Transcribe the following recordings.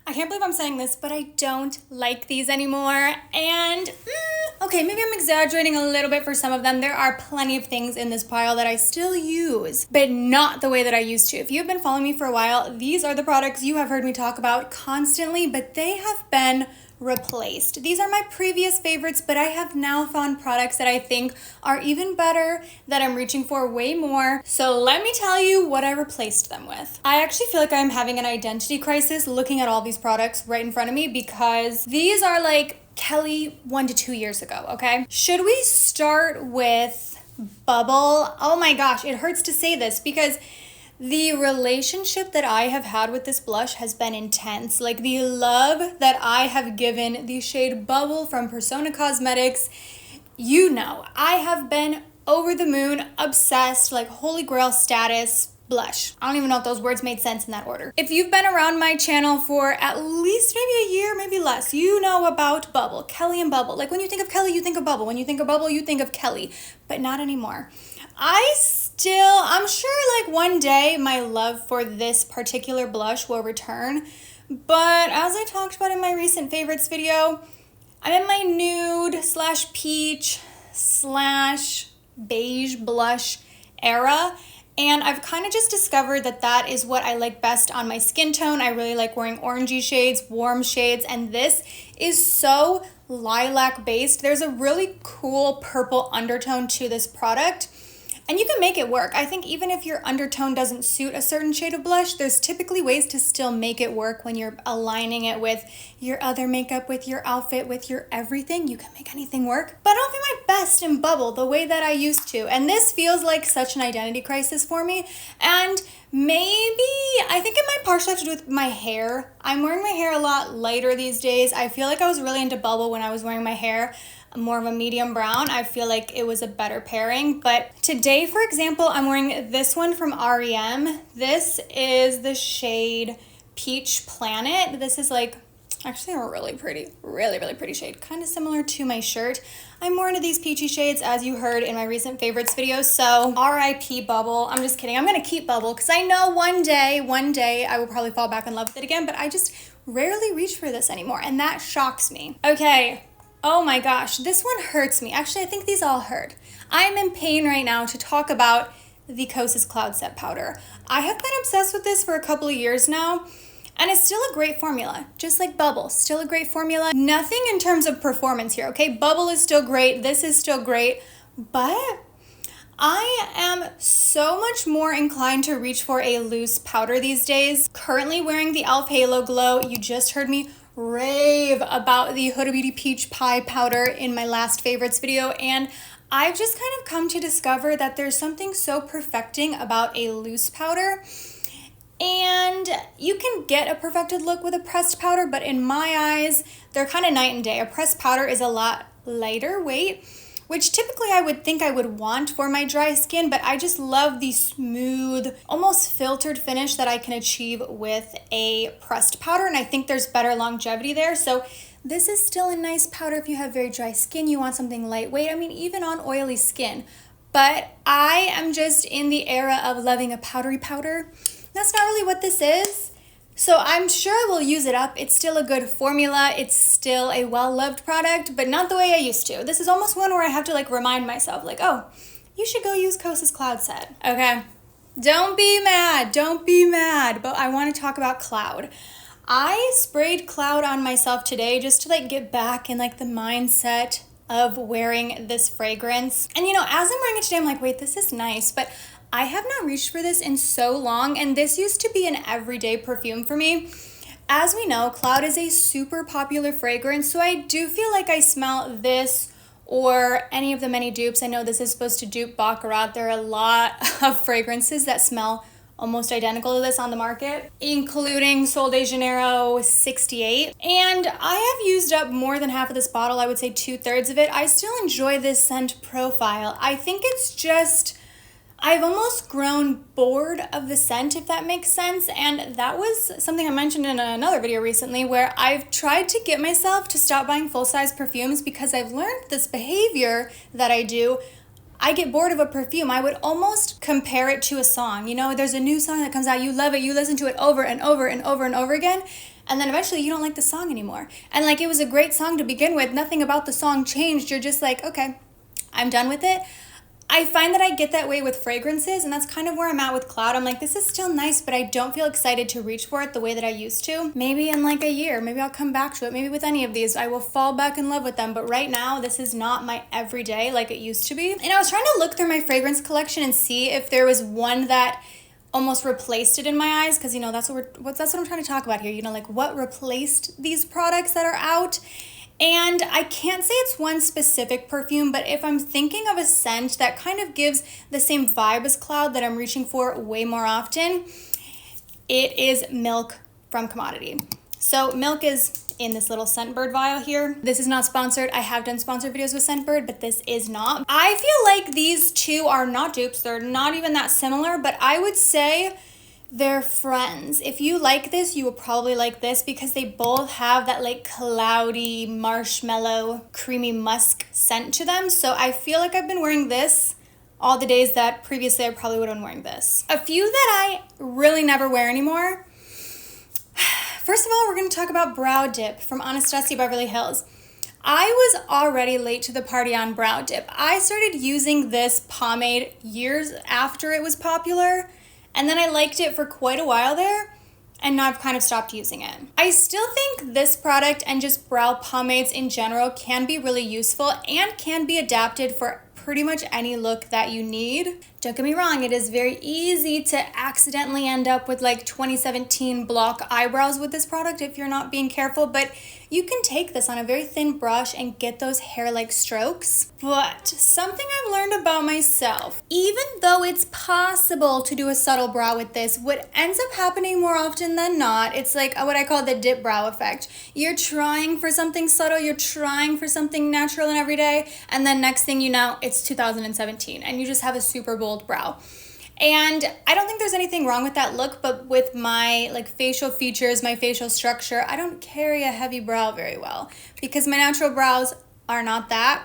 I can't believe I'm saying this, but I don't like these anymore. And, okay, maybe I'm exaggerating a little bit for some of them. There are plenty of things in this pile that I still use, but not the way that I used to. If you've been following me for a while, these are the products you have heard me talk about constantly, but they have been replaced. These are my previous favorites, but I have now found products that I think are even better, that I'm reaching for way more. So let me tell you what I replaced them with. I actually feel like I'm having an identity crisis looking at all these products right in front of me because these are like Kelly 1 to 2 years ago, okay? Should we start with Bubble? Oh my gosh, it hurts to say this because the relationship that I have had with this blush has been intense. Like the love that I have given the shade Bubble from Persona Cosmetics, you know, I have been over the moon, obsessed, like holy grail status blush. I don't even know if those words made sense in that order. If you've been around my channel for at least maybe a year, maybe less, you know about Bubble, Kelly and Bubble. Like when you think of Kelly, you think of Bubble. When you think of Bubble, you think of Kelly, but not anymore. I'm sure like one day my love for this particular blush will return, but as I talked about in my recent favorites video, I'm in my nude / peach / beige blush era, and I've kind of just discovered that that is what I like best on my skin tone. I really like wearing orangey shades, warm shades, and this is so lilac based. There's a really cool purple undertone to this product, and you can make it work. I think even if your undertone doesn't suit a certain shade of blush, there's typically ways to still make it work when you're aligning it with your other makeup, with your outfit, with your everything. You can make anything work. But I don't feel my best in Bubble the way that I used to. And this feels like such an identity crisis for me. And maybe, I think it might partially have to do with my hair. I'm wearing my hair a lot lighter these days. I feel like I was really into Bubble when I was wearing my hair more of a medium brown. I feel like it was a better pairing. But today, for example, I'm wearing this one from REM. This is the shade Peach Planet. This is like actually a really pretty shade, kind of similar to my shirt. I'm more into these peachy shades, as you heard in my recent favorites video, so RIP Bubble. I'm just kidding. I'm gonna keep Bubble because I know one day I will probably fall back in love with it again, but I just rarely reach for this anymore, and that shocks me. Okay. Oh my gosh, this one hurts me. Actually, I think these all hurt. I am in pain right now to talk about the Kosas Cloud Set Powder. I have been obsessed with this for a couple of years now, and it's still a great formula. Just like Bubble, still a great formula. Nothing in terms of performance here, okay? Bubble is still great, this is still great, but I am so much more inclined to reach for a loose powder these days. Currently wearing the e.l.f. Halo Glow. You just heard me rave about the Huda Beauty Peach Pie powder in my last favorites video, and I've just kind of come to discover that there's something so perfecting about a loose powder. And you can get a perfected look with a pressed powder, but in my eyes, they're kind of night and day. A pressed powder is a lot lighter weight, which typically I would think I would want for my dry skin, but I just love the smooth, almost filtered finish that I can achieve with a pressed powder, and I think there's better longevity there. So this is still a nice powder if you have very dry skin, you want something lightweight, I mean even on oily skin. But I am just in the era of loving a powdery powder. That's not really what this is. So I'm sure I will use it up. It's still a good formula. It's still a well-loved product, but not the way I used to. This is almost one where I have to like remind myself like, oh, you should go use Kosas Cloud Set. Okay, don't be mad, but I want to talk about Cloud. I sprayed Cloud on myself today just to like get back in like the mindset of wearing this fragrance. And you know, as I'm wearing it today, I'm like, wait, this is nice, but I have not reached for this in so long, and this used to be an everyday perfume for me. As we know, Cloud is a super popular fragrance, so I do feel like I smell this or any of the many dupes. I know this is supposed to dupe Baccarat. There are a lot of fragrances that smell almost identical to this on the market, including Sol de Janeiro 68. And I have used up more than half of this bottle, I would say 2/3 of it. I still enjoy this scent profile. I think it's just, I've almost grown bored of the scent, if that makes sense, and that was something I mentioned in another video recently where I've tried to get myself to stop buying full-size perfumes because I've learned this behavior that I do. I get bored of a perfume. I would almost compare it to a song. You know, there's a new song that comes out, you love it, you listen to it over and over and over and over again, and then eventually you don't like the song anymore. And like, it was a great song to begin with, nothing about the song changed, you're just like, okay, I'm done with it. I find that I get that way with fragrances, and that's kind of where I'm at with Cloud. I'm like, this is still nice, but I don't feel excited to reach for it the way that I used to. Maybe in like a year, maybe I'll come back to it. Maybe with any of these, I will fall back in love with them. But right now, this is not my everyday like it used to be. And I was trying to look through my fragrance collection and see if there was one that almost replaced it in my eyes, because, you know, that's what I'm trying to talk about here. You know, like what replaced these products that are out. And I can't say it's one specific perfume, but if I'm thinking of a scent that kind of gives the same vibe as Cloud that I'm reaching for way more often, it is Milk from Commodity. So Milk is in this little Scentbird vial here. This is not sponsored. I have done sponsored videos with Scentbird, but this is not. I feel like these two are not dupes. They're not even that similar, but I would say they're friends. If you like this, you will probably like this, because they both have that like cloudy, marshmallow, creamy musk scent to them. So I feel like I've been wearing this all the days that previously I probably would have been wearing this. A few that I really never wear anymore. First of all, we're going to talk about Brow Dip from Anastasia Beverly Hills. I was already late to the party on Brow Dip. I started using this pomade years after it was popular, and then I liked it for quite a while there, and now I've kind of stopped using it. I still think this product and just brow pomades in general can be really useful and can be adapted for pretty much any look that you need. Don't get me wrong, it is very easy to accidentally end up with like 2017 block eyebrows with this product if you're not being careful, but you can take this on a very thin brush and get those hair-like strokes. But something I've learned about myself, even though it's possible to do a subtle brow with this, what ends up happening more often than not, it's like what I call the dip brow effect. You're trying for something subtle, you're trying for something natural and everyday, and then next thing you know, it's 2017 and you just have a super bold brow. And I don't think there's anything wrong with that look, but with my like facial features, my facial structure, I don't carry a heavy brow very well because my natural brows are not that.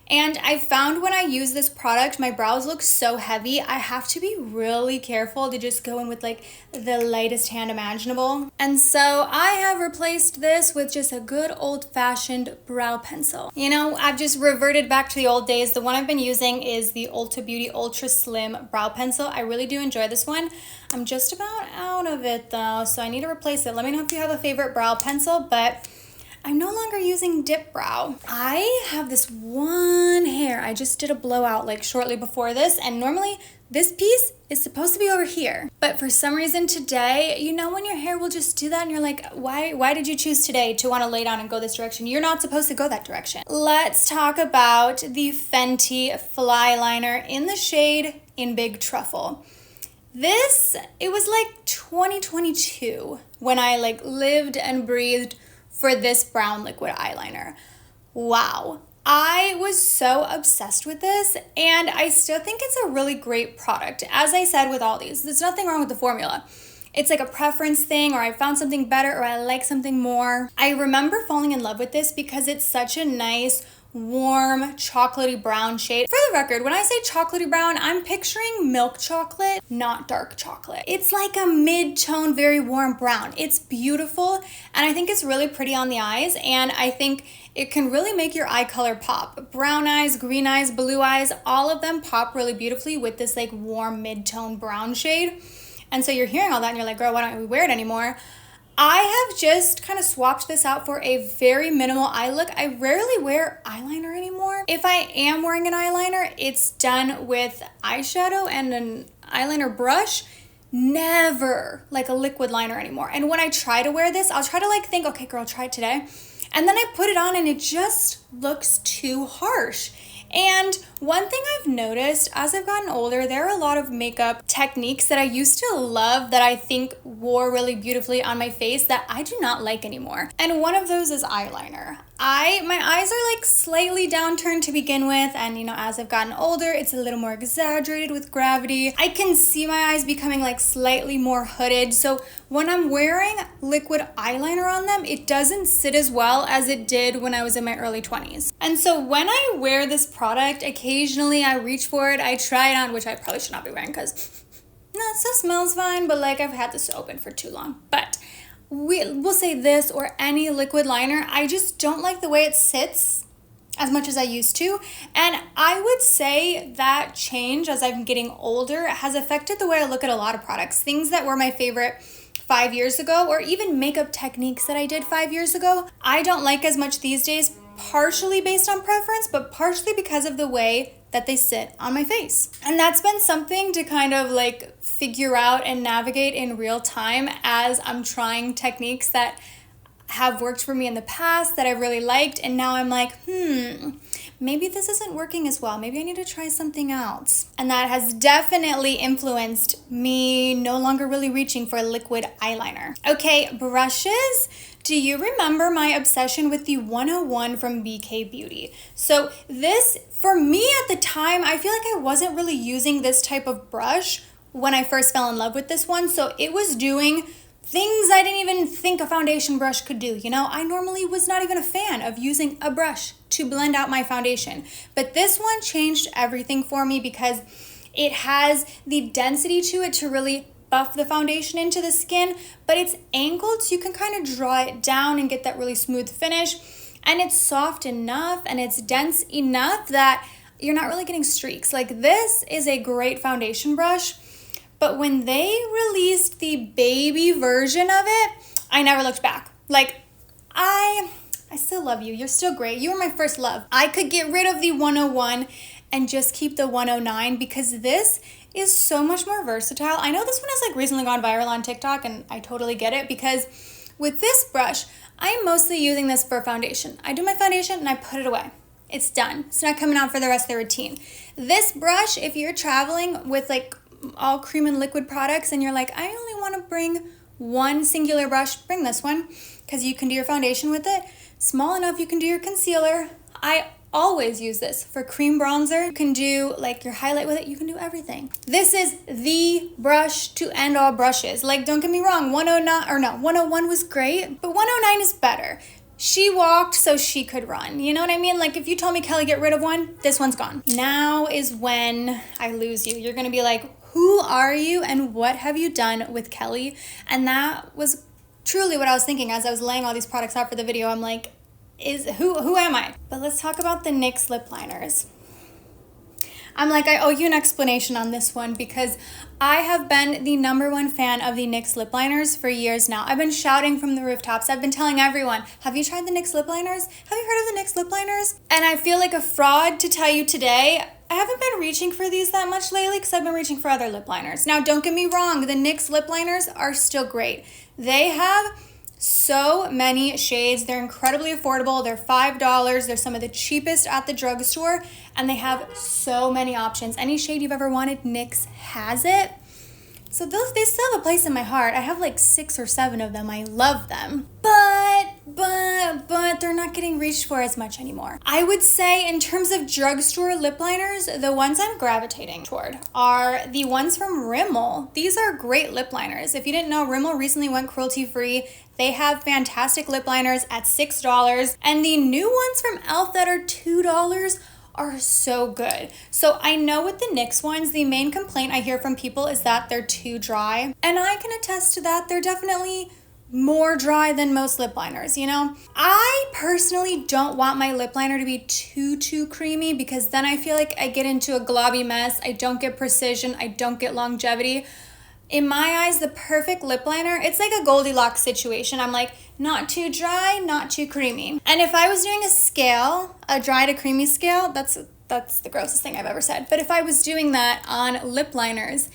And I found when I use this product, my brows look so heavy, I have to be really careful to just go in with like the lightest hand imaginable. And so I have replaced this with just a good old-fashioned brow pencil. You know, I've just reverted back to the old days. The one I've been using is the Ulta Beauty Ultra Slim Brow Pencil. I really do enjoy this one. I'm just about out of it though, so I need to replace it. Let me know if you have a favorite brow pencil, but I'm no longer using dip brow. I have this one hair. I just did a blowout like shortly before this, and normally this piece is supposed to be over here. But for some reason today, you know when your hair will just do that and you're like, why did you choose today to want to lay down and go this direction? You're not supposed to go that direction. Let's talk about the Fenty Fly Liner in the shade In Big Truffle. This, it was like 2022 when I like lived and breathed for this brown liquid eyeliner. Wow. I was so obsessed with this, and I still think it's a really great product. As I said with all these, there's nothing wrong with the formula. It's like a preference thing, or I found something better, or I like something more. I remember falling in love with this because it's such a nice, warm, chocolatey brown shade. For the record, when I say chocolatey brown, I'm picturing milk chocolate, not dark chocolate. It's like a mid-tone, very warm brown. It's beautiful, and I think it's really pretty on the eyes, and I think it can really make your eye color pop. Brown eyes, green eyes, blue eyes, all of them pop really beautifully with this like warm mid-tone brown shade. And so you're hearing all that and you're like, girl, why don't we wear it anymore? I have just kind of swapped this out for a very minimal eye look. I rarely wear eyeliner anymore. If I am wearing an eyeliner, it's done with eyeshadow and an eyeliner brush. Never like a liquid liner anymore. And when I try to wear this, I'll try to like think, okay, girl, try it today. And then I put it on and it just looks too harsh. And one thing I've noticed as I've gotten older, there are a lot of makeup techniques that I used to love that I think wore really beautifully on my face that I do not like anymore. And one of those is eyeliner. My eyes are like slightly downturned to begin with, and you know, as I've gotten older, it's a little more exaggerated with gravity. I can see my eyes becoming like slightly more hooded, so when I'm wearing liquid eyeliner on them, it doesn't sit as well as it did when I was in my early 20s. And so when I wear this product, occasionally I reach for it, I try it on, which I probably should not be wearing because no, it still smells fine, but like I've had this open for too long. But we'll say this or any liquid liner, I just don't like the way it sits as much as I used to. And I would say that change as I'm getting older has affected the way I look at a lot of products. Things that were my favorite 5 years ago, or even makeup techniques that I did 5 years ago, I don't like as much these days, partially based on preference, but partially because of the way that they sit on my face. And that's been something to kind of like figure out and navigate in real time as I'm trying techniques that have worked for me in the past that I really liked, and now I'm like, maybe this isn't working as well. Maybe I need to try something else. And that has definitely influenced me no longer really reaching for a liquid eyeliner. Okay, brushes. Do you remember my obsession with the 101 from BK Beauty? So this, for me at the time, I feel like I wasn't really using this type of brush when I first fell in love with this one. So it was doing things I didn't even think a foundation brush could do. You know, I normally was not even a fan of using a brush to blend out my foundation. But this one changed everything for me because it has the density to it to really buff the foundation into the skin, but it's angled so you can kind of draw it down and get that really smooth finish. And it's soft enough and it's dense enough that you're not really getting streaks. Like, this is a great foundation brush. But when they released the baby version of it, I never looked back. Like, I still love you. You're still great. You were my first love. I could get rid of the 101 and just keep the 109 because this is so much more versatile. I know this one has like recently gone viral on TikTok, and I totally get it because with this brush, I'm mostly using this for foundation. I do my foundation and I put it away. It's done. It's not coming out for the rest of the routine. This brush, if you're traveling with like all cream and liquid products and you're like, I only want to bring one singular brush, bring this one because you can do your foundation with it. Small enough you can do your concealer. I always use this for cream bronzer. You can do like your highlight with it. You can do everything. This is the brush to end all brushes. Like, don't get me wrong, 101 was great, but 109 is better. She walked so she could run. You know what I mean? Like, if you told me, Kelly, get rid of one, this one's gone. Now is when I lose you. You're gonna be like, who are you and what have you done with Kelly? And that was truly what I was thinking as I was laying all these products out for the video. I'm like, who am I? But let's talk about the NYX lip liners. I'm like, I owe you an explanation on this one because I have been the #1 fan of the NYX lip liners for years now. I've been shouting from the rooftops. I've been telling everyone, have you tried the NYX lip liners? Have you heard of the NYX lip liners? And I feel like a fraud to tell you today, I haven't been reaching for these that much lately because I've been reaching for other lip liners. Now, don't get me wrong, the NYX lip liners are still great. They have so many shades. They're incredibly affordable. They're $5. They're some of the cheapest at the drugstore, and they have so many options. Any shade you've ever wanted, NYX has it. So they still have a place in my heart. I have like 6 or 7 of them. I love them. But they're not getting reached for as much anymore. I would say in terms of drugstore lip liners, the ones I'm gravitating toward are the ones from Rimmel. These are great lip liners. If you didn't know, Rimmel recently went cruelty-free. They have fantastic lip liners at $6. And the new ones from e.l.f. that are $2 are so good. So I know with the NYX ones, the main complaint I hear from people is that they're too dry. And I can attest to that. They're definitely more dry than most lip liners, you know? I personally don't want my lip liner to be too creamy because then I feel like I get into a globby mess. I don't get precision. I don't get longevity. In my eyes, the perfect lip liner, it's like a Goldilocks situation. I'm like, not too dry, not too creamy. And if I was doing a scale, a dry to creamy scale, that's the grossest thing I've ever said. But if I was doing that on lip liners,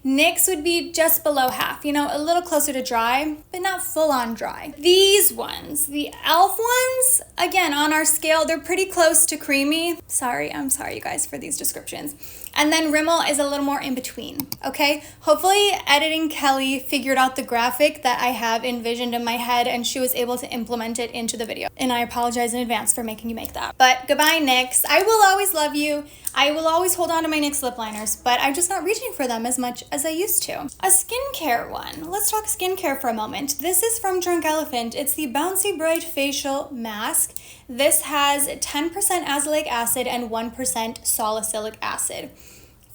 NYX would be just below half, you know, a little closer to dry, but not full on dry. These ones, the e.l.f. ones, again, on our scale, they're pretty close to creamy. I'm sorry you guys for these descriptions. And then Rimmel is a little more in between, okay? Hopefully editing Kelly figured out the graphic that I have envisioned in my head and she was able to implement it into the video. And I apologize in advance for making you make that. But goodbye, NYX. I will always love you. I will always hold on to my NYX lip liners, but I'm just not reaching for them as much as I used to. A skincare one. Let's talk skincare for a moment. This is from Drunk Elephant. It's the Bouncy Bright Facial Mask. This has 10% azelaic acid and 1% salicylic acid.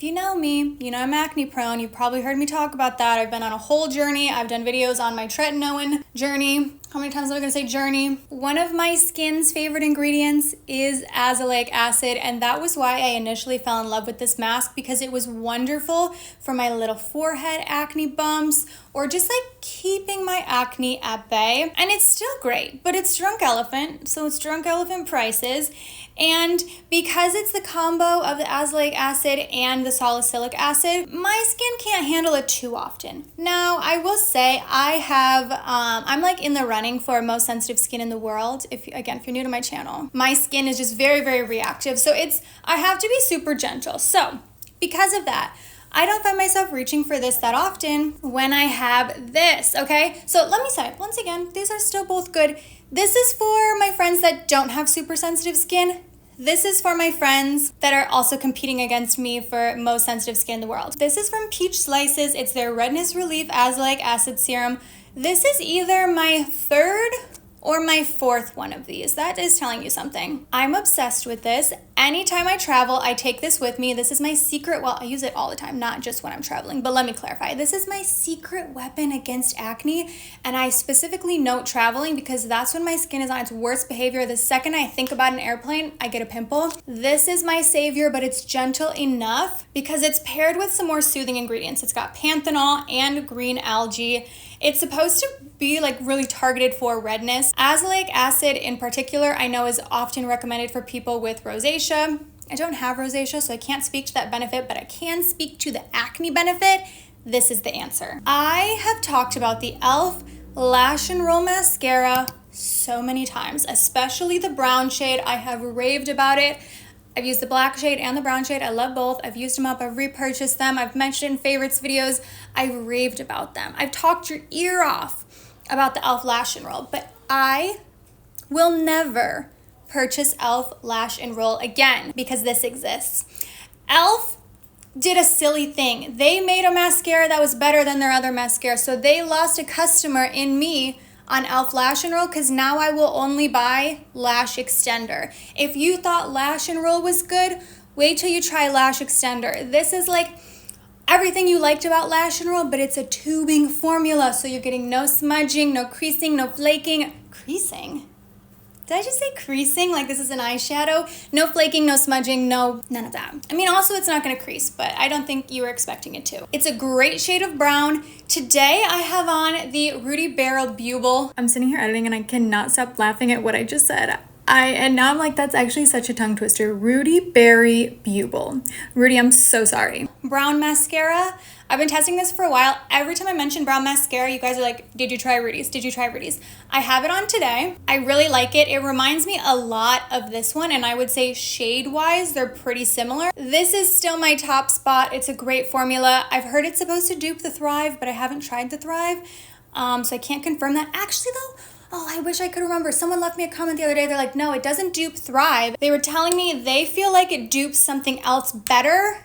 If you know me, you know I'm acne prone. You've probably heard me talk about that. I've been on a whole journey. I've done videos on my tretinoin journey. How many times am I gonna say journey? One of my skin's favorite ingredients is azelaic acid, and that was why I initially fell in love with this mask, because it was wonderful for my little forehead acne bumps, or just like keeping my acne at bay. And it's still great, but it's Drunk Elephant, so it's Drunk Elephant prices. And because it's the combo of the azelaic acid and the salicylic acid, my skin can't handle it too often. Now, I will say I'm like in the running for most sensitive skin in the world. If you're new to my channel, my skin is just very, very reactive. So I have to be super gentle. So because of that, I don't find myself reaching for this that often when I have this, okay? So let me say, once again, these are still both good. This is for my friends that don't have super sensitive skin. This is for my friends that are also competing against me for most sensitive skin in the world. This is from Peach Slices. It's their Redness Relief Azelaic Acid Serum. This is either my third or my fourth one of these. That is telling you something. I'm obsessed with this. Anytime I travel, I take this with me. This is my secret, well, I use it all the time, not just when I'm traveling, but let me clarify. This is my secret weapon against acne, and I specifically note traveling because that's when my skin is on its worst behavior. The second I think about an airplane, I get a pimple. This is my savior, but it's gentle enough because it's paired with some more soothing ingredients. It's got panthenol and green algae. It's supposed to be like really targeted for redness. Azelaic acid in particular, I know is often recommended for people with rosacea. I don't have rosacea, so I can't speak to that benefit, but I can speak to the acne benefit. This is the answer. I have talked about the e.l.f. Lash and Roll Mascara so many times, especially the brown shade. I have raved about it. I've used the black shade and the brown shade. I love both. I've used them up. I've repurchased them. I've mentioned in favorites videos. I've raved about them. I've talked your ear off about the e.l.f. Lash and Roll, but I will never purchase e.l.f. Lash and Roll again because this exists. e.l.f. did a silly thing. They made a mascara that was better than their other mascara, so they lost a customer in me on e.l.f. Lash and Roll, because now I will only buy Lash Extender. If you thought Lash and Roll was good, wait till you try Lash Extender. This is like everything you liked about Lash and Roll, but it's a tubing formula, so you're getting no smudging, no creasing, no flaking. Creasing? Did I just say creasing? Like this is an eyeshadow? No flaking, no smudging, none of that. I mean, also it's not gonna crease, but I don't think you were expecting it to. It's a great shade of brown. Today I have on the Rudy Barrel Buble. I'm sitting here editing and I cannot stop laughing at what I just said. And now I'm like, that's actually such a tongue twister. Rudy Berry Buble. Rudy, I'm so sorry. Brown mascara. I've been testing this for a while. Every time I mention brown mascara, you guys are like, did you try Rudy's? Did you try Rudy's? I have it on today. I really like it. It reminds me a lot of this one, and I would say shade-wise, they're pretty similar. This is still my top spot. It's a great formula. I've heard it's supposed to dupe the Thrive, but I haven't tried the Thrive, so I can't confirm that. Actually, though, oh, I wish I could remember. Someone left me a comment the other day. They're like, no, it doesn't dupe Thrive. They were telling me they feel like it dupes something else better,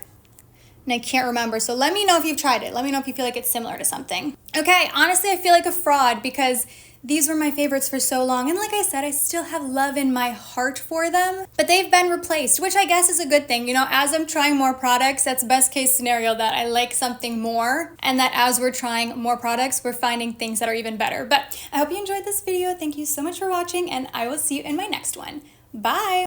and I can't remember. So let me know if you've tried it. Let me know if you feel like it's similar to something. Okay, honestly, I feel like a fraud because these were my favorites for so long. And like I said, I still have love in my heart for them, but they've been replaced, which I guess is a good thing. You know, as I'm trying more products, that's best case scenario, that I like something more, and that as we're trying more products, we're finding things that are even better. But I hope you enjoyed this video. Thank you so much for watching, and I will see you in my next one. Bye.